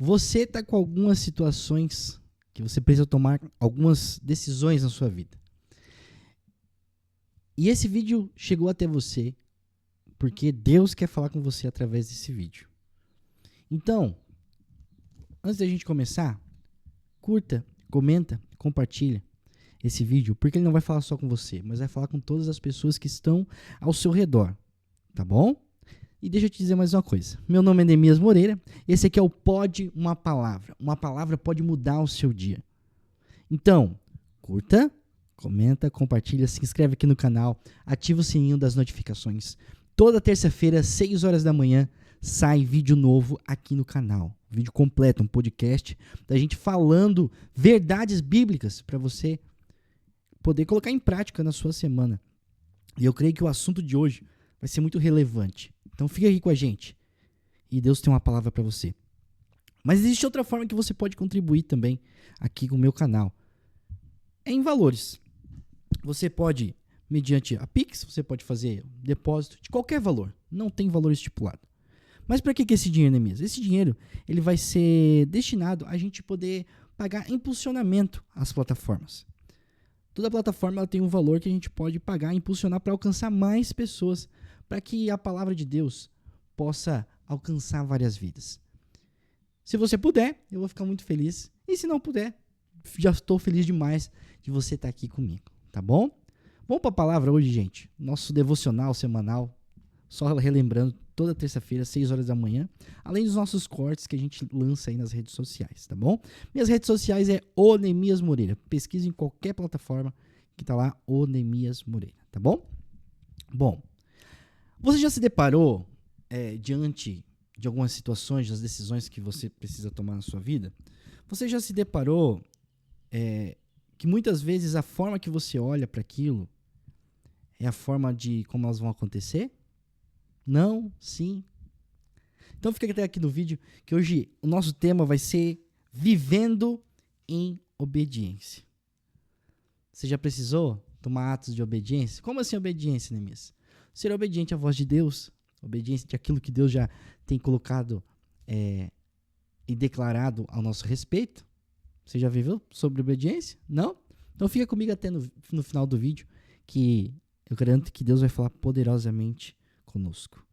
Você está com algumas situações que você precisa tomar algumas decisões na sua vida. E esse vídeo chegou até você porque Deus quer falar com você através desse vídeo. Então, antes da gente começar, curta, comenta, compartilha esse vídeo, porque ele não vai falar só com você, mas vai falar com todas as pessoas que estão ao seu redor, tá bom? E deixa eu te dizer mais uma coisa. Meu nome é Neemias Moreira, esse aqui é o Pode Uma Palavra. Uma palavra pode mudar o seu dia. Então, curta, comenta, compartilha, se inscreve aqui no canal, ativa o sininho das notificações. Toda terça-feira, 6 horas da manhã, sai vídeo novo aqui no canal. Vídeo completo, um podcast da gente falando verdades bíblicas para você poder colocar em prática na sua semana. E eu creio que o assunto de hoje vai ser muito relevante. Então fica aqui com a gente. E Deus tem uma palavra para você. Mas existe outra forma que você pode contribuir também aqui com o meu canal. É em valores. Você pode, mediante a Pix, você pode fazer depósito de qualquer valor. Não tem valor estipulado. Mas para que esse dinheiro, Neemias? Esse dinheiro ele vai ser destinado a gente poder pagar impulsionamento às plataformas. Toda plataforma ela tem um valor que a gente pode pagar, impulsionar para alcançar mais pessoas, para que a palavra de Deus possa alcançar várias vidas. Se você puder, eu vou ficar muito feliz. E se não puder, já estou feliz demais de você estar aqui comigo, tá bom? Vamos para a palavra hoje, gente. Nosso devocional semanal, só relembrando, toda terça-feira, 6 horas da manhã, além dos nossos cortes que a gente lança aí nas redes sociais, tá bom? Minhas redes sociais é o Neemias Moreira. Pesquisa em qualquer plataforma que tá lá, o Neemias Moreira, tá bom? Bom, você já se deparou diante de algumas situações, das decisões que você precisa tomar na sua vida? Você já se deparou que muitas vezes a forma que você olha para aquilo é a forma de como elas vão acontecer? Não? Sim? Então fica até aqui no vídeo, que hoje o nosso tema vai ser vivendo em obediência. Você já precisou tomar atos de obediência? Como assim obediência, Neemias? Ser obediente à voz de Deus, obediência de aquilo que Deus já tem colocado e declarado ao nosso respeito. Você já viveu sobre obediência? Não? Então fica comigo até no final do vídeo, que eu garanto que Deus vai falar poderosamente conosco.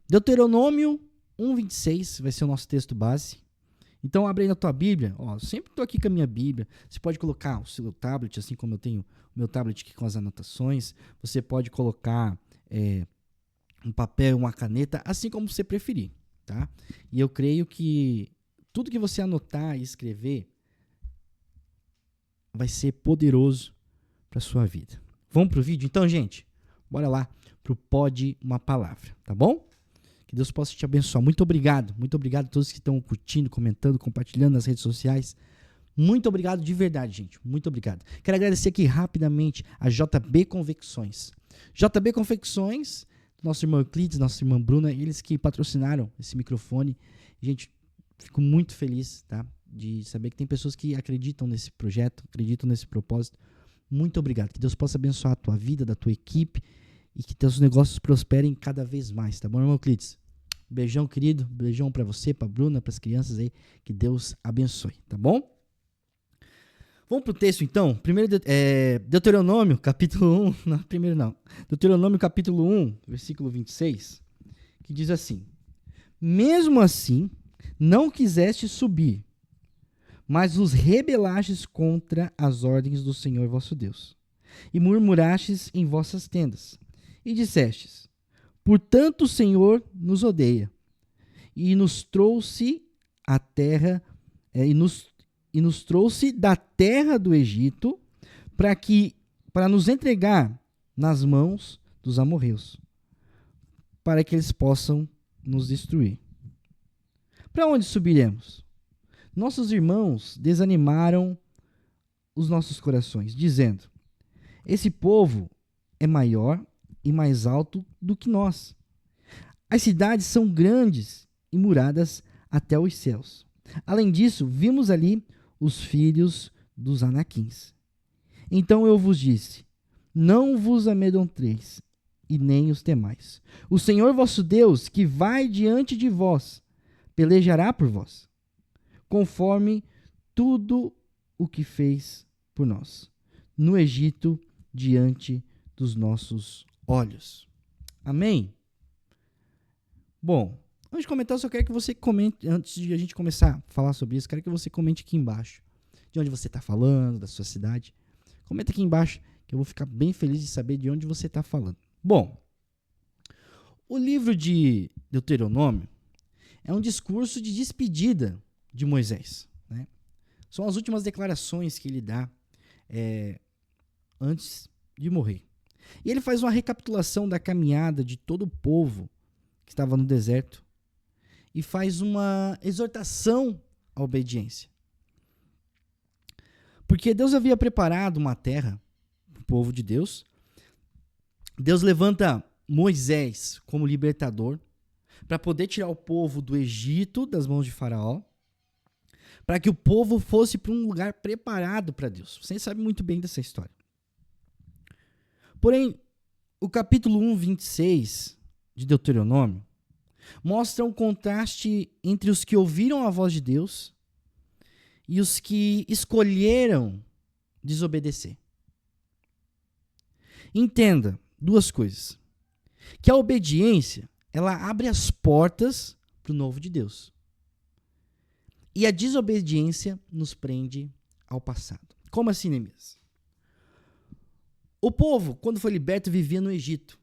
Deuteronômio 1:26 vai ser o nosso texto base. Então abre aí na tua Bíblia. Eu sempre estou aqui com a minha Bíblia. Você pode colocar o seu tablet, assim como eu tenho o meu tablet aqui com as anotações. Você pode colocar um papel, uma caneta, assim como você preferir, tá? E eu creio que tudo que você anotar e escrever vai ser poderoso para sua vida. Vamos pro vídeo? Então, gente, bora lá pro Pode Uma Palavra, tá bom? Que Deus possa te abençoar. Muito obrigado a todos que estão curtindo, comentando, compartilhando nas redes sociais. Muito obrigado de verdade, gente. Muito obrigado. Quero agradecer aqui rapidamente a JB Confecções. JB Confecções, nosso irmão Euclides, nossa irmã Bruna, eles que patrocinaram esse microfone. Gente, fico muito feliz, tá? De saber que tem pessoas que acreditam nesse projeto, acreditam nesse propósito. Muito obrigado. Que Deus possa abençoar a tua vida, da tua equipe e que teus negócios prosperem cada vez mais, tá bom, irmão Euclides? Beijão, querido. Beijão pra você, pra Bruna, pras crianças aí. Que Deus abençoe, tá bom? Vamos pro texto, então. Primeiro, Deuteronômio, capítulo 1. Não, primeiro não. Deuteronômio, capítulo 1, versículo 26, que diz assim: mesmo assim, não quiseste subir, mas vos rebelastes contra as ordens do Senhor vosso Deus, e murmurastes em vossas tendas, e dissestes: portanto o Senhor nos odeia, e nos trouxe a terra, e nos trouxe da terra do Egito, para nos entregar nas mãos dos amorreus, para que eles possam nos destruir. Para onde subiremos? Nossos irmãos desanimaram os nossos corações, dizendo: esse povo é maior e mais alto do que nós. As cidades são grandes e muradas até os céus. Além disso, vimos ali os filhos dos Anaquins. Então eu vos disse: não vos amedronteis e nem os temais. O Senhor vosso Deus, que vai diante de vós, pelejará por vós. conforme tudo o que fez por nós, no Egito, diante dos nossos olhos. Amém? Bom, antes de comentar, eu só quero que você comente, antes de a gente começar a falar sobre isso, quero que você comente aqui embaixo, de onde você está falando, da sua cidade. Comenta aqui embaixo, que eu vou ficar bem feliz de saber de onde você está falando. Bom, o livro de Deuteronômio é um discurso de despedida de Moisés, né? São as últimas declarações que ele dá antes de morrer. E ele faz uma recapitulação da caminhada de todo o povo que estava no deserto e faz uma exortação à obediência. Porque Deus havia preparado uma terra para o povo de Deus. Deus levanta Moisés como libertador para poder tirar o povo do Egito, das mãos de Faraó, para que o povo fosse para um lugar preparado para Deus. Vocês sabem muito bem dessa história. Porém, o capítulo 1, 26 de Deuteronômio mostra um contraste entre os que ouviram a voz de Deus e os que escolheram desobedecer. Entenda duas coisas. Que a obediência, ela abre as portas para o novo de Deus. E a desobediência nos prende ao passado. Como assim, Neemias? O povo, quando foi liberto, vivia no Egito.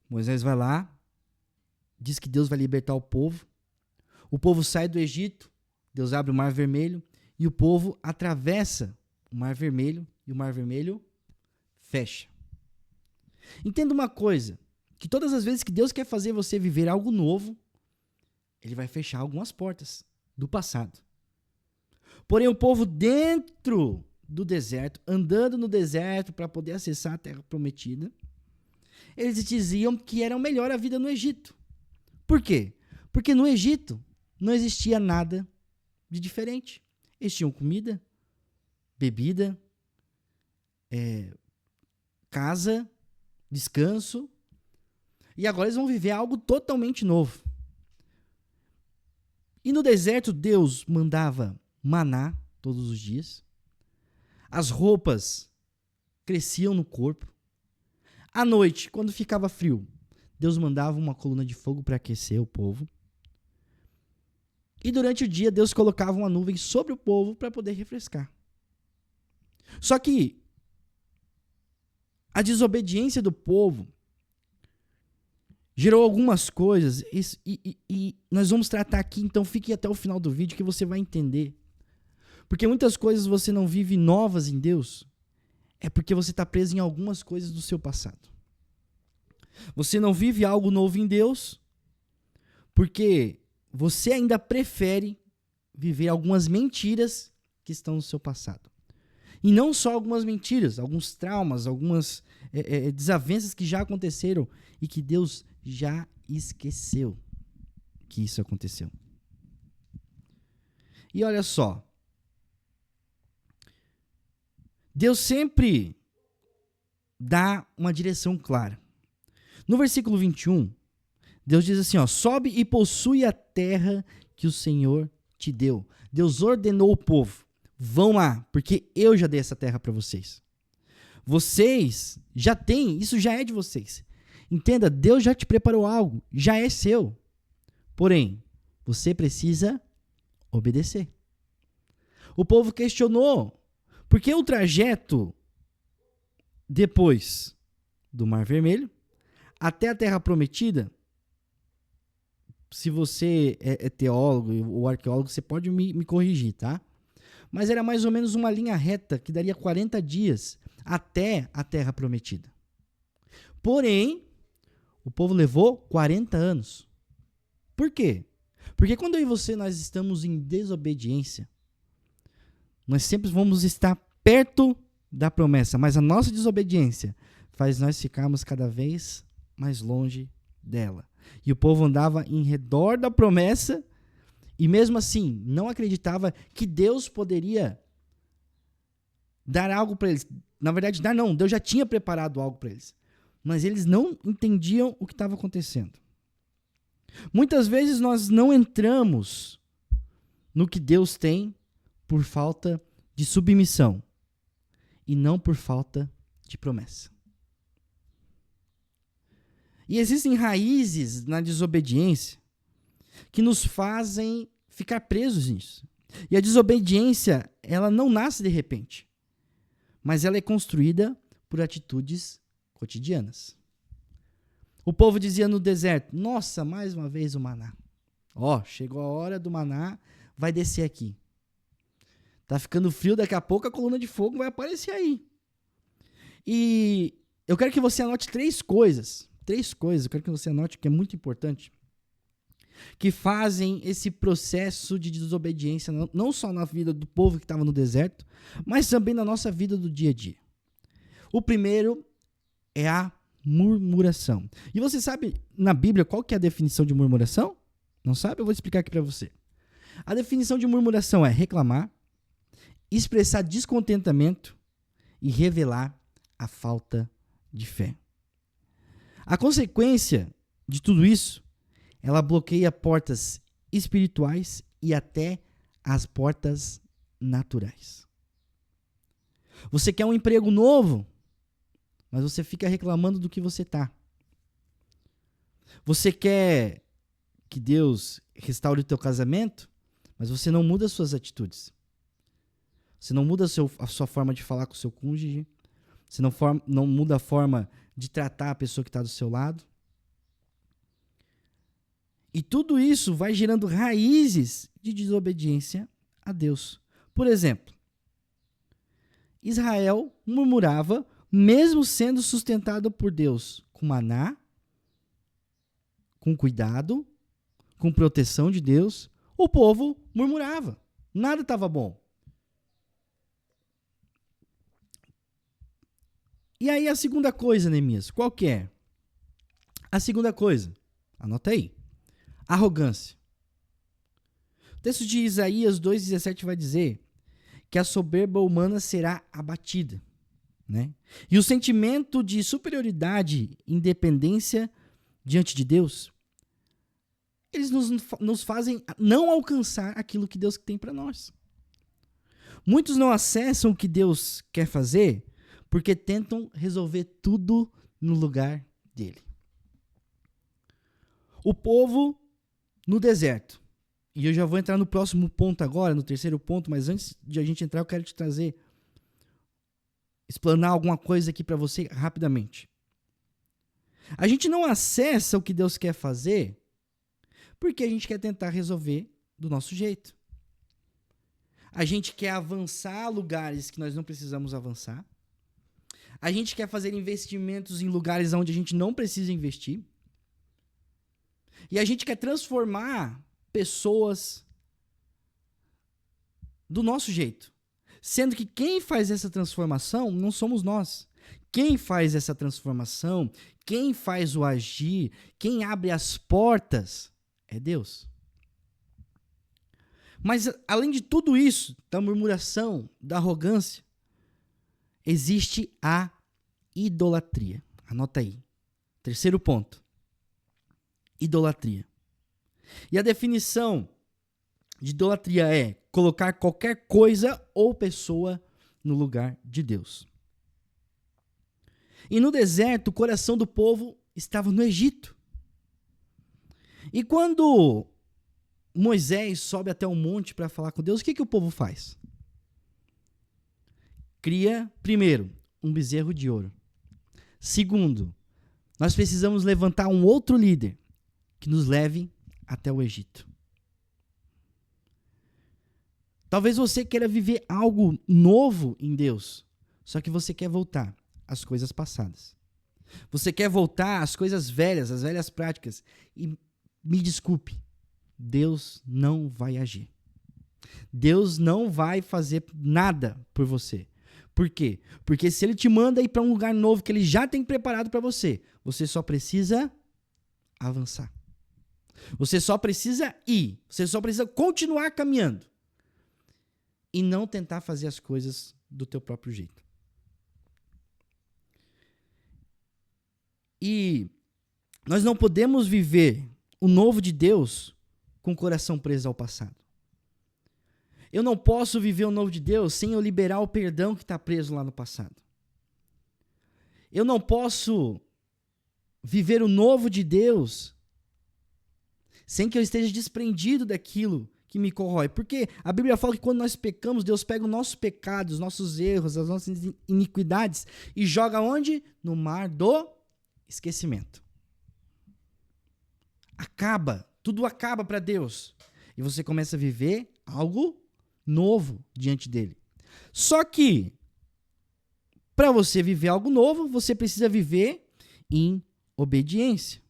Moisés vai lá, diz que Deus vai libertar o povo. O povo sai do Egito, Deus abre o Mar Vermelho, e o povo atravessa o Mar Vermelho, e o Mar Vermelho fecha. Entenda uma coisa, que todas as vezes que Deus quer fazer você viver algo novo, Ele vai fechar algumas portas do passado. Porém, o povo dentro do deserto, andando no deserto para poder acessar a terra prometida, eles diziam que era melhor a vida no Egito. Por quê? Porque no Egito não existia nada de diferente. Eles tinham comida, bebida, casa, descanso, e agora eles vão viver algo totalmente novo. E no deserto Deus mandava maná todos os dias, as roupas cresciam no corpo, à noite, quando ficava frio, Deus mandava uma coluna de fogo para aquecer o povo, e durante o dia Deus colocava uma nuvem sobre o povo para poder refrescar. Só que a desobediência do povo gerou algumas coisas e nós vamos tratar aqui, então fique até o final do vídeo que você vai entender. Porque muitas coisas você não vive novas em Deus, é porque você está preso em algumas coisas do seu passado. Você não vive algo novo em Deus, porque você ainda prefere viver algumas mentiras que estão no seu passado. E não só algumas mentiras, alguns traumas, algumas desavenças que já aconteceram e que Deus já esqueceu que isso aconteceu. E olha só, Deus sempre dá uma direção clara. No versículo 21, Deus diz assim, sobe e possui a terra que o Senhor te deu. Deus ordenou o povo, vão lá, porque eu já dei essa terra para vocês. Vocês já têm, isso já é de vocês. Entenda, Deus já te preparou algo, já é seu. Porém, você precisa obedecer. O povo questionou, porque o trajeto depois do Mar Vermelho até a Terra Prometida, se você é teólogo ou arqueólogo, você pode me corrigir, tá? Mas era mais ou menos uma linha reta que daria 40 dias até a Terra Prometida. Porém, o povo levou 40 anos. Por quê? Porque quando eu e você nós estamos em desobediência, nós sempre vamos estar perto da promessa, mas a nossa desobediência faz nós ficarmos cada vez mais longe dela. E o povo andava em redor da promessa e mesmo assim não acreditava que Deus poderia dar algo para eles. Na verdade, Deus já tinha preparado algo para eles. Mas eles não entendiam o que estava acontecendo. Muitas vezes nós não entramos no que Deus tem por falta de submissão e não por falta de promessa. E existem raízes na desobediência que nos fazem ficar presos nisso. E a desobediência, ela não nasce de repente, mas ela é construída por atitudes cotidianas. O povo dizia no deserto: nossa, mais uma vez o maná. Chegou a hora do maná, vai descer aqui. Tá ficando frio, daqui a pouco a coluna de fogo vai aparecer aí. E eu quero que você anote três coisas, eu quero que você anote, que é muito importante, que fazem esse processo de desobediência, não só na vida do povo que estava no deserto, mas também na nossa vida do dia a dia. O primeiro é a murmuração. E você sabe, na Bíblia, qual que é a definição de murmuração? Não sabe? Eu vou explicar aqui para você. A definição de murmuração é reclamar, expressar descontentamento e revelar a falta de fé. A consequência de tudo isso, ela bloqueia portas espirituais e até as portas naturais. Você quer um emprego novo, mas você fica reclamando do que você está. Você quer que Deus restaure o teu casamento, mas você não muda as suas atitudes. Você não muda a sua forma de falar com o seu cônjuge. Você não muda a forma de tratar a pessoa que está do seu lado. E tudo isso vai gerando raízes de desobediência a Deus. Por exemplo, Israel murmurava, mesmo sendo sustentado por Deus com maná, com cuidado, com proteção de Deus, o povo murmurava. Nada estava bom. E aí a segunda coisa, Neemias, qual que é? A segunda coisa, anota aí, arrogância. O texto de Isaías 2,17 vai dizer que a soberba humana será abatida, né? E o sentimento de superioridade e independência diante de Deus, eles nos fazem não alcançar aquilo que Deus tem para nós. Muitos não acessam o que Deus quer fazer porque tentam resolver tudo no lugar dele. O povo no deserto. E eu já vou entrar no próximo ponto agora, no terceiro ponto, mas antes de a gente entrar, eu quero te explanar alguma coisa aqui para você rapidamente. A gente não acessa o que Deus quer fazer porque a gente quer tentar resolver do nosso jeito. A gente quer avançar a lugares que nós não precisamos avançar. A gente quer fazer investimentos em lugares onde a gente não precisa investir. E a gente quer transformar pessoas do nosso jeito. Sendo que quem faz essa transformação não somos nós. Quem faz essa transformação, quem faz o agir, quem abre as portas é Deus. Mas além de tudo isso, da murmuração, da arrogância, existe a idolatria. Anota aí. Terceiro ponto. Idolatria. E a definição de idolatria é colocar qualquer coisa ou pessoa no lugar de Deus. E no deserto, o coração do povo estava no Egito. E quando Moisés sobe até o monte para falar com Deus, o que o povo faz? Cria, primeiro, um bezerro de ouro. Segundo, nós precisamos levantar um outro líder que nos leve até o Egito. Talvez você queira viver algo novo em Deus, só que você quer voltar às coisas passadas. Você quer voltar às coisas velhas, às velhas práticas. E me desculpe, Deus não vai agir. Deus não vai fazer nada por você. Por quê? Porque se ele te manda ir para um lugar novo que ele já tem preparado para você, você só precisa avançar. Você só precisa ir. Você só precisa continuar caminhando. E não tentar fazer as coisas do teu próprio jeito. E nós não podemos viver o novo de Deus com o coração preso ao passado. Eu não posso viver o novo de Deus sem eu liberar o perdão que está preso lá no passado. Eu não posso viver o novo de Deus sem que eu esteja desprendido daquilo que me corrói. Porque a Bíblia fala que quando nós pecamos, Deus pega o nosso pecado, os nossos erros, as nossas iniquidades e joga onde? No mar do esquecimento. Acaba, tudo acaba para Deus. E você começa a viver algo novo diante dele. Só que, para você viver algo novo, você precisa viver em obediência.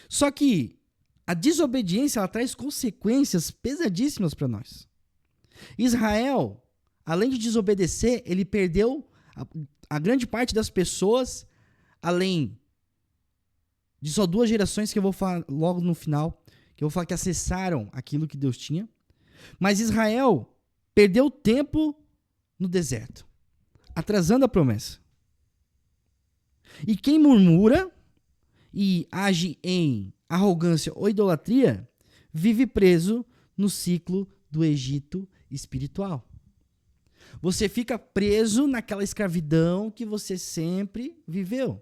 Só que a desobediência, ela traz consequências pesadíssimas para nós. Israel, além de desobedecer, ele perdeu a grande parte das pessoas, além de só 2 gerações que eu vou falar logo no final, que eu vou falar que acessaram aquilo que Deus tinha. Mas Israel perdeu tempo no deserto, atrasando a promessa. E quem murmura e age em arrogância ou idolatria, vive preso no ciclo do Egito espiritual. Você fica preso naquela escravidão que você sempre viveu,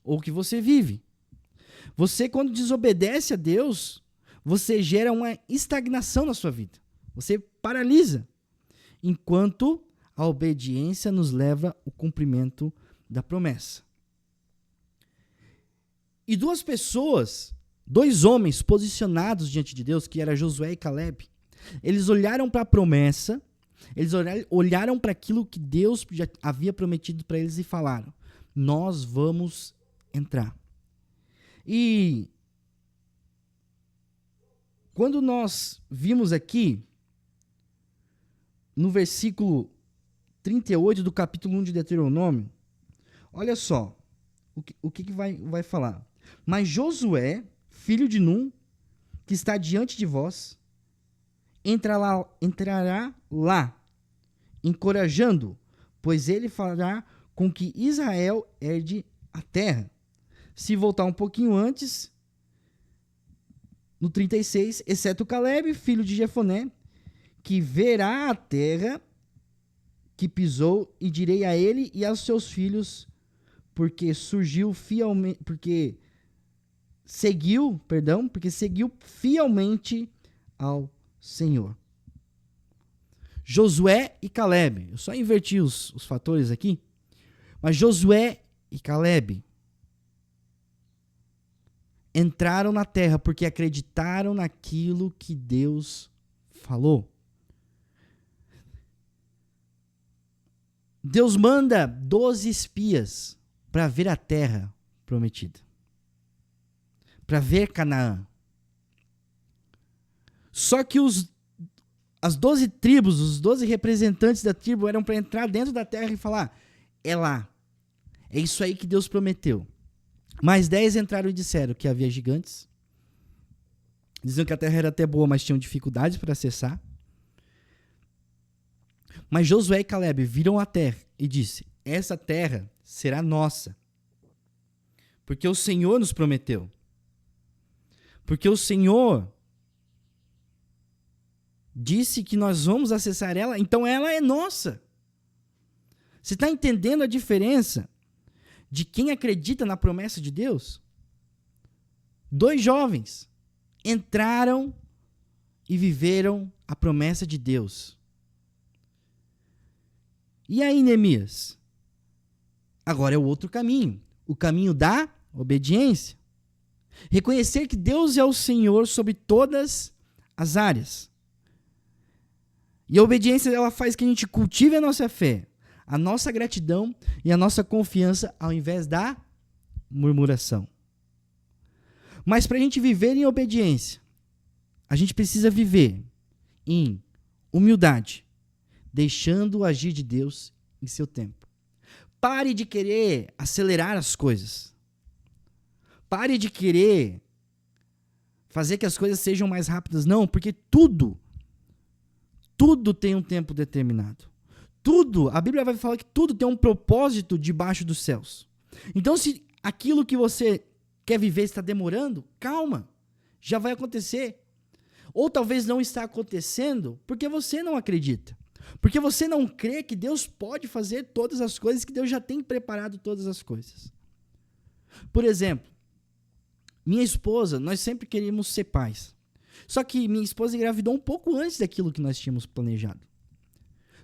ou que você vive. Você, quando desobedece a Deus, você gera uma estagnação na sua vida. Você paralisa, enquanto a obediência nos leva ao cumprimento da promessa. E 2 pessoas, 2 homens posicionados diante de Deus, que era Josué e Caleb, eles olharam para a promessa, eles olharam para aquilo que Deus já havia prometido para eles e falaram: nós vamos entrar. E quando nós vimos aqui, no versículo 38 do capítulo 1 de Deuteronômio, olha só o que vai falar. Mas Josué, filho de Num, que está diante de vós, entrará lá, encorajando, pois ele fará com que Israel herde a terra. Se voltar um pouquinho antes, no 36, exceto Caleb, filho de Jefoné, que verá a terra que pisou, e direi a ele e aos seus filhos, porque seguiu fielmente ao Senhor. Josué e Caleb. Eu só inverti os fatores aqui. Mas Josué e Caleb entraram na terra porque acreditaram naquilo que Deus falou. Deus manda 12 espias para ver a terra prometida, para ver Canaã. Só que as 12 tribos, os 12 representantes da tribo eram para entrar dentro da terra e falar: é lá, é isso aí que Deus prometeu. Mais 10 entraram e disseram que havia gigantes, diziam que a terra era até boa, mas tinham dificuldades para acessar. Mas Josué e Caleb viram a terra e disse: essa terra será nossa, porque o Senhor nos prometeu. Porque o Senhor disse que nós vamos acessar ela, então ela é nossa. Você está entendendo a diferença de quem acredita na promessa de Deus? 2 jovens entraram e viveram a promessa de Deus. E aí, Neemias? Agora é o outro caminho, o caminho da obediência. Reconhecer que Deus é o Senhor sobre todas as áreas. E a obediência, ela faz que a gente cultive a nossa fé, a nossa gratidão e a nossa confiança, ao invés da murmuração. Mas para a gente viver em obediência, a gente precisa viver em humildade, deixando o agir de Deus em seu tempo. Pare de querer acelerar as coisas. Pare de querer fazer que as coisas sejam mais rápidas. Não, porque tudo tem um tempo determinado. A Bíblia vai falar que tudo tem um propósito debaixo dos céus. Então, se aquilo que você quer viver está demorando, calma, já vai acontecer. Ou talvez não está acontecendo porque você não acredita. Porque você não crê que Deus pode fazer todas as coisas, que Deus já tem preparado todas as coisas. Por exemplo, minha esposa, nós sempre queríamos ser pais. Só que minha esposa engravidou um pouco antes daquilo que nós tínhamos planejado.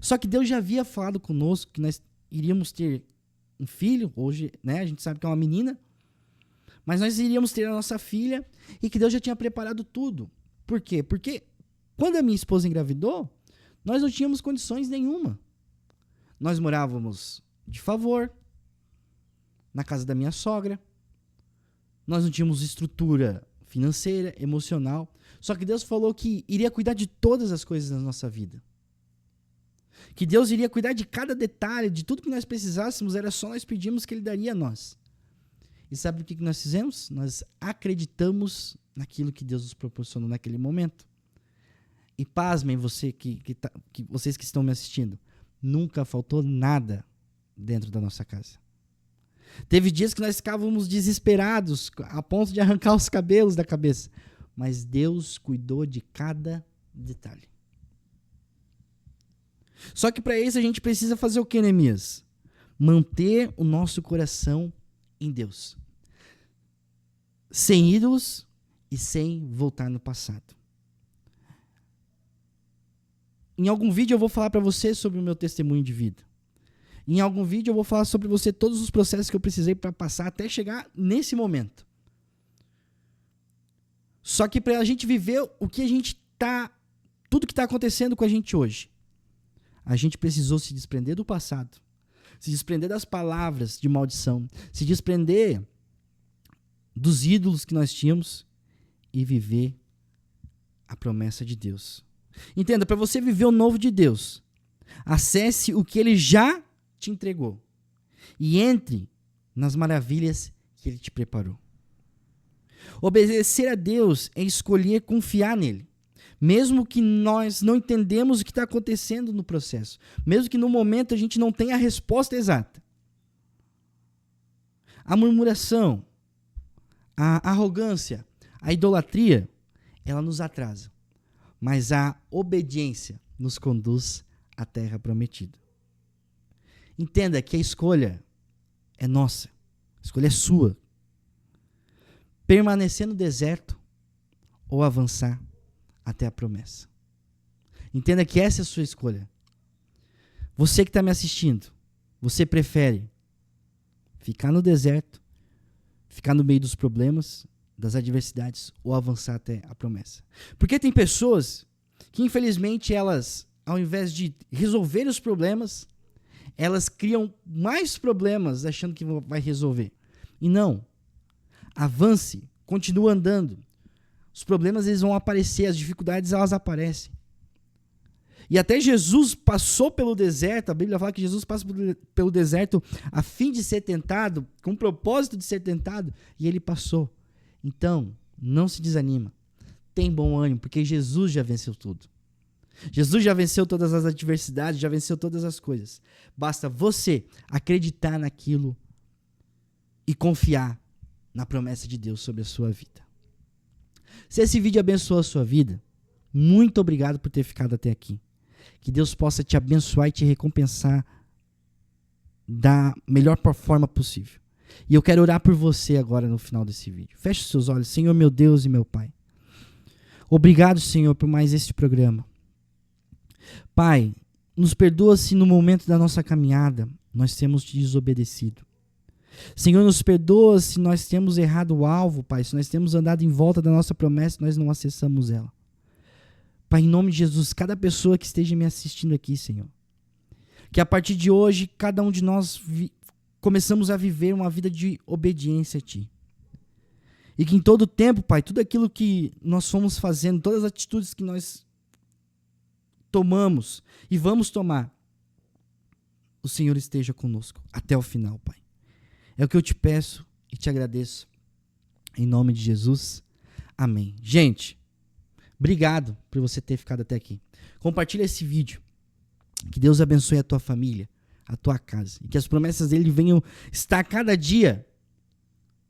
Só que Deus já havia falado conosco que nós iríamos ter um filho. Hoje, né, a gente sabe que é uma menina. Mas nós iríamos ter a nossa filha e que Deus já tinha preparado tudo. Por quê? Porque quando a minha esposa engravidou, nós não tínhamos condições nenhuma. Nós morávamos de favor, na casa da minha sogra. Nós não tínhamos estrutura financeira, emocional. Só que Deus falou que iria cuidar de todas as coisas da nossa vida. Que Deus iria cuidar de cada detalhe, de tudo que nós precisássemos, era só nós pedirmos que Ele daria a nós. E sabe o que nós fizemos? Nós acreditamos naquilo que Deus nos proporcionou naquele momento. E pasmem vocês que estão me assistindo, nunca faltou nada dentro da nossa casa. Teve dias que nós ficávamos desesperados, a ponto de arrancar os cabelos da cabeça. Mas Deus cuidou de cada detalhe. Só que para isso a gente precisa fazer o que, Neemias? Manter o nosso coração em Deus. Sem ídolos e sem voltar no passado. Em algum vídeo eu vou falar para você sobre o meu testemunho de vida. Em algum vídeo eu vou falar sobre você todos os processos que eu precisei para passar até chegar nesse momento. Só que para a gente viver o que a gente tudo que está acontecendo com a gente hoje, a gente precisou se desprender do passado, se desprender das palavras de maldição, se desprender dos ídolos que nós tínhamos e viver a promessa de Deus. Entenda, para você viver o novo de Deus, acesse o que Ele já te entregou e entre nas maravilhas que Ele te preparou. Obedecer a Deus é escolher confiar nele, mesmo que nós não entendemos o que está acontecendo no processo, mesmo que no momento a gente não tenha a resposta exata. A murmuração, a arrogância, a idolatria, ela nos atrasa. Mas a obediência nos conduz à terra prometida. Entenda que a escolha é nossa. A escolha é sua. Permanecer no deserto ou avançar até a promessa. Entenda que essa é a sua escolha. Você que está me assistindo, você prefere ficar no deserto, ficar no meio dos problemas, das adversidades, ou avançar até a promessa? Porque tem pessoas que, infelizmente, elas, ao invés de resolver os problemas, elas criam mais problemas achando que vai resolver. E não. Avance, continua andando. Os problemas eles vão aparecer, as dificuldades elas aparecem. E até Jesus passou pelo deserto, a Bíblia fala que Jesus passa pelo deserto a fim de ser tentado, com o propósito de ser tentado, e ele passou. Então, não se desanima. Tem bom ânimo, porque Jesus já venceu tudo. Jesus já venceu todas as adversidades, já venceu todas as coisas. Basta você acreditar naquilo e confiar na promessa de Deus sobre a sua vida. Se esse vídeo abençoou a sua vida, muito obrigado por ter ficado até aqui. Que Deus possa te abençoar e te recompensar da melhor forma possível. E eu quero orar por você agora no final desse vídeo. Feche os seus olhos. Senhor, meu Deus e meu Pai. Obrigado, Senhor, por mais este programa. Pai, nos perdoa se no momento da nossa caminhada nós temos te desobedecido. Senhor, nos perdoa se nós temos errado o alvo, Pai, se nós temos andado em volta da nossa promessa e nós não acessamos ela. Pai, em nome de Jesus, cada pessoa que esteja me assistindo aqui, Senhor, que a partir de hoje, cada um de nós começamos a viver uma vida de obediência a Ti. E que em todo o tempo, Pai, tudo aquilo que nós fomos fazendo, todas as atitudes que nós tomamos e vamos tomar, o Senhor esteja conosco até o final, Pai. É o que eu te peço e te agradeço. Em nome de Jesus. Amém. Gente, obrigado por você ter ficado até aqui. Compartilha esse vídeo. Que Deus abençoe a tua família, a tua casa. E que as promessas dele venham estar cada dia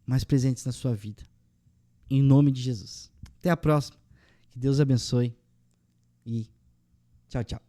mais presentes na sua vida. Em nome de Jesus. Até a próxima. Que Deus abençoe. E tchau, tchau.